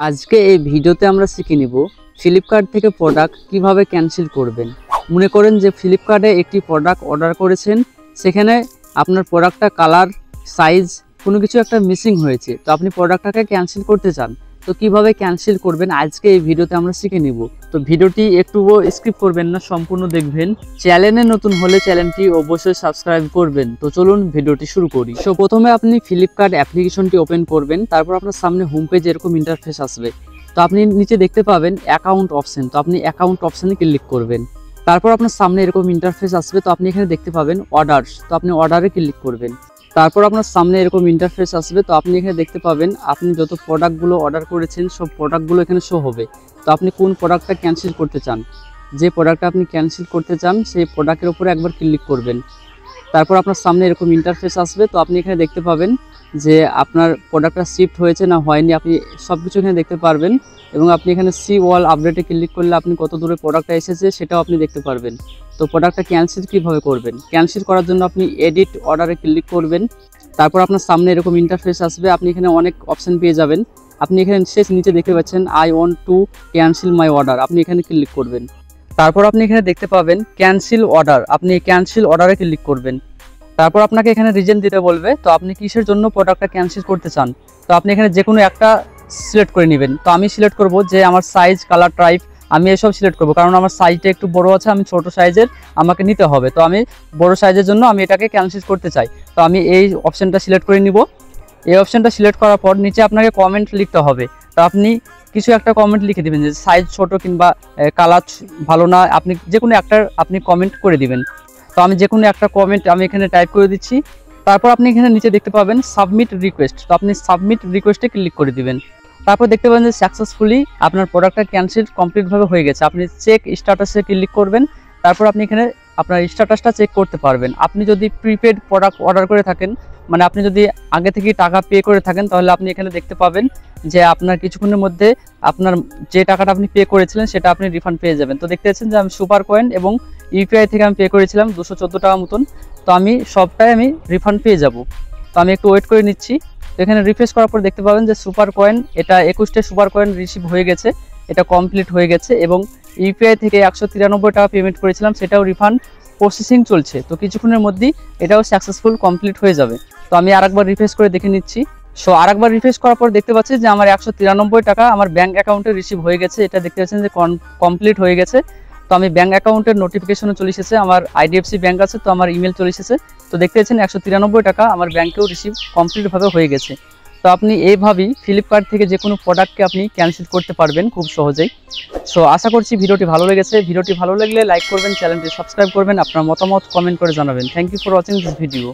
আজকে এই ভিডিওতে আমরা শিখে নিব ফ্লিপকার্ট থেকে প্রোডাক্ট কিভাবে ক্যান্সেল করবেন। মনে করেন যে ফ্লিপকার্টে একটি প্রোডাক্ট অর্ডার করেছেন, সেখানে আপনার প্রোডাক্টটা কালার, সাইজ কোনো কিছু একটা মিসিং হয়েছে, তো আপনি প্রোডাক্টটাকে ক্যান্সেল করতে চান। তো কিভাবে ক্যান্সেল করবেন আজকে এই ভিডিওতে আমরা শিখে নিব। তো ভিডিওটি একটুও স্কিপ করবেন না, সম্পূর্ণ দেখবেন। চ্যানেলে নতুন হলে চ্যানেলটি অবশ্যই সাবস্ক্রাইব করবেন। তো চলুন ভিডিওটি শুরু করি। সো প্রথমে আপনি ফ্লিপকার্ট অ্যাপ্লিকেশনটি ওপেন করবেন, তারপর আপনার সামনে হোম পেজ এরকম ইন্টারফেস আসবে। তো আপনি নিচে দেখতে পাবেন অ্যাকাউন্ট অপশন, তো আপনি অ্যাকাউন্ট অপশানে ক্লিক করবেন। তারপর আপনার সামনে এরকম ইন্টারফেস আসবে, তো আপনি এখানে দেখতে পাবেন অর্ডারস, তো আপনি অর্ডারে ক্লিক করবেন। তারপর আপনার সামনে এরকম ইন্টারফেস আসবে, তো আপনি এখানে দেখতে পাবেন আপনি যত প্রোডাক্টগুলো অর্ডার করেছেন সব প্রোডাক্টগুলো এখানে শো হবে। তো আপনি কোন প্রোডাক্টটা ক্যান্সেল করতে চান, যে প্রোডাক্টটা আপনি ক্যান্সেল করতে চান সেই প্রোডাক্টের উপরে একবার ক্লিক করবেন। তারপর আপনার সামনে এরকম ইন্টারফেস আসবে, তো আপনি এখানে দেখতে পাবেন যে আপনার প্রোডাক্টটা শিফট হয়েছে না হয়নি, আপনি সব কিছু এখানে দেখতে পারবেন। এবং আপনি এখানে সি ওয়াল আপডেটে ক্লিক করলে আপনি কত দূরে প্রোডাক্টটা এসেছে সেটাও আপনি দেখতে পারবেন। তো প্রোডাক্টটা ক্যান্সেল কীভাবে করবেন, ক্যান্সেল করার জন্য আপনি এডিট অর্ডারে ক্লিক করবেন। তারপর আপনার সামনে এরকম ইন্টারফেস আসবে, আপনি এখানে অনেক অপশান পেয়ে যাবেন। আপনি এখানে শেষ নিচে দেখতে পাচ্ছেন I want to cancel my order, আপনি এখানে ক্লিক করবেন। তারপর আপনি এখানে দেখতে পাবেন ক্যান্সেল অর্ডার, আপনি ক্যান্সেল অর্ডারে ক্লিক করবেন। তারপর আপনাকে এখানে রিজন দিতে বলবে, তো আপনি কিসের জন্য প্রোডাক্টটা ক্যান্সেল করতে চান। তো আপনি এখানে যে কোনো একটা সিলেক্ট করে নেবেন। তো আমি সিলেক্ট করব যে আমার সাইজ, কালার, টাইপ, আমি এসব সিলেক্ট করব, কারণ আমার সাইজটা একটু বড় আছে, আমি ছোট সাইজের আমাকে নিতে হবে। তো আমি বড় সাইজের জন্য আমি এটাকে ক্যান্সেল করতে চাই। তো আমি এই অপশানটা সিলেক্ট করে নিব। এই অপশানটা সিলেক্ট করার পর নিচে আপনাকে কমেন্ট লিখতে হবে। তো আপনি কিছু একটা কমেন্ট লিখে দিবেন যে সাইজ ছোট কিংবা কালার ভালো না, আপনি যে কোনো একটা আপনি কমেন্ট করে দিবেন। তো আমি যে কোনো একটা কমেন্ট আমি এখানে টাইপ করে দিচ্ছি। তারপর আপনি এখানে নিচে দেখতে পাবেন সাবমিট রিকোয়েস্ট, তো আপনি সাবমিট রিকোয়েস্টে ক্লিক করে দিবেন। তারপর দেখতে পাবেন যে সাকসেসফুলি আপনার প্রোডাক্টটা ক্যান্সেল কমপ্লিটভাবে হয়ে গেছে। আপনি চেক স্ট্যাটাসে ক্লিক করবেন। তারপর আপনি এখানে আপনার স্ট্যাটাসটা চেক করতে পারবেন। আপনি যদি প্রিপেড প্রোডাক্ট অর্ডার করে থাকেন, মানে আপনি যদি আগে থেকে টাকা পে করে থাকেন, তাহলে আপনি এখানে দেখতে পাবেন যে আপনার কিছুক্ষণের মধ্যে আপনার যে টাকাটা আপনি পে করেছিলেন সেটা আপনি রিফান্ড পেয়ে যাবেন। তো দেখতে পাচ্ছেন যে আমি সুপার কয়েন এবং ইউপিআই থেকে আমি পে করেছিলাম 214 টাকা মতন। তো আমি সবটাই আমি রিফান্ড পেয়ে যাব। তো আমি একটু ওয়েট করে নিচ্ছি। তো এখানে রিফ্রেশ করার পর দেখতে পাবেন যে সুপার কয়েন, এটা 21টা সুপার কয়েন রিসিভ হয়ে গেছে, এটা কমপ্লিট হয়ে গেছে। এবং ইউপিআই থেকে 193 টাকা পেমেন্ট করেছিলাম, সেটাও রিফান্ড প্রসেসিং চলছে। তো কিছুক্ষণের মধ্যেই এটাও সাকসেসফুল কমপ্লিট হয়ে যাবে। তো আমি আরেকবার রিফ্রেশ করে দেখে নিচ্ছি। সো আরেকবার রিফ্রেশ করার পর দেখতে পাচ্ছি যে আমার 193 টাকা আমার ব্যাঙ্ক অ্যাকাউন্টে রিসিভ হয়ে গেছে। এটা দেখতে পাচ্ছেন যে কমপ্লিট হয়ে গেছে। তো আমি ব্যাঙ্ক অ্যাকাউন্টের নোটিফিকেশনও চলে এসেছে, আমার আইডিএফসি ব্যাঙ্ক আছে, তো আমার ইমেল চলে এসেছে। তো দেখতে পাচ্ছেন 193 টাকা আমার ব্যাঙ্কেও রিসিভ কমপ্লিটভাবে হয়ে গেছে। তো আপনি এইভাবেই ফ্লিপকার্ট থেকে যে কোনো প্রোডাক্টকে আপনি ক্যান্সেল করতে পারবেন খুব সহজেই। সো আশা করছি ভিডিওটি ভালো লেগেছে। ভিডিওটি ভালো লাগলে লাইক করবেন, চ্যানেলটি সাবস্ক্রাইব করবেন, আপনার মতামত কমেন্ট করে জানাবেন। Thank you for watching this video.